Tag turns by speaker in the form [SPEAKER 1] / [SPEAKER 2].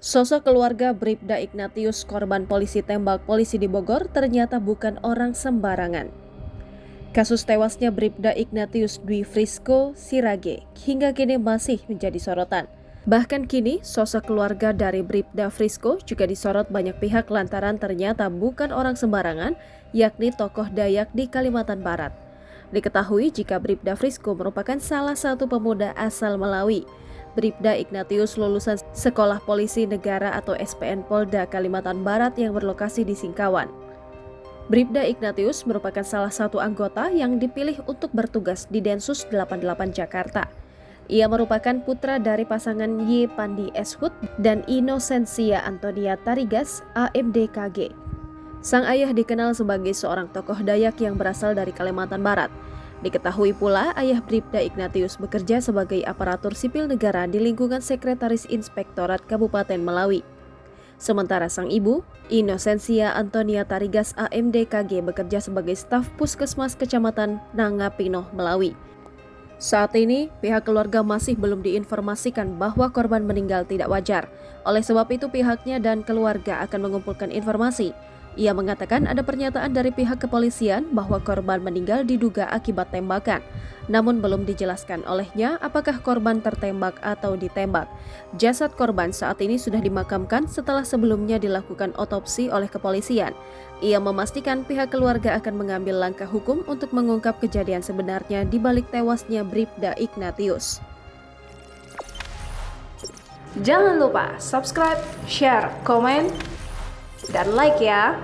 [SPEAKER 1] Sosok keluarga Bribda Ignatius, korban polisi tembak polisi di Bogor, ternyata bukan orang sembarangan. Kasus tewasnya Bribda Ignatius Dwi Frisco Sirage hingga kini masih menjadi sorotan. Bahkan kini, sosok keluarga dari Bribda Frisco juga disorot banyak pihak lantaran ternyata bukan orang sembarangan, yakni tokoh Dayak di Kalimantan Barat. Diketahui jika Bribda Frisco merupakan salah satu pemuda asal Malawi. Bribda Ignatius lulusan Sekolah Polisi Negara atau SPN Polda Kalimantan Barat yang berlokasi di Singkawan. Bribda Ignatius merupakan salah satu anggota yang dipilih untuk bertugas di Densus 88 Jakarta. Ia merupakan putra dari pasangan Y. Pandi Eshut dan Inosensia Antonia Tarigas AMDKG. Sang ayah dikenal sebagai seorang tokoh Dayak yang berasal dari Kalimantan Barat. Diketahui pula ayah Bribda Ignatius bekerja sebagai aparatur sipil negara di lingkungan Sekretaris Inspektorat Kabupaten Malawi. Sementara sang ibu, Inosensia Antonia Tarigas AMDKG bekerja sebagai staf Puskesmas Kecamatan Nangapinoh, Malawi. Saat ini, pihak keluarga masih belum diinformasikan bahwa korban meninggal tidak wajar. Oleh sebab itu, pihaknya dan keluarga akan mengumpulkan informasi. Ia mengatakan ada pernyataan dari pihak kepolisian bahwa korban meninggal diduga akibat tembakan. Namun belum dijelaskan olehnya apakah korban tertembak atau ditembak. Jasad korban saat ini sudah dimakamkan setelah sebelumnya dilakukan otopsi oleh kepolisian. Ia memastikan pihak keluarga akan mengambil langkah hukum untuk mengungkap kejadian sebenarnya di balik tewasnya Bribda Ignatius.
[SPEAKER 2] Jangan lupa subscribe, share, komen, dan like ya.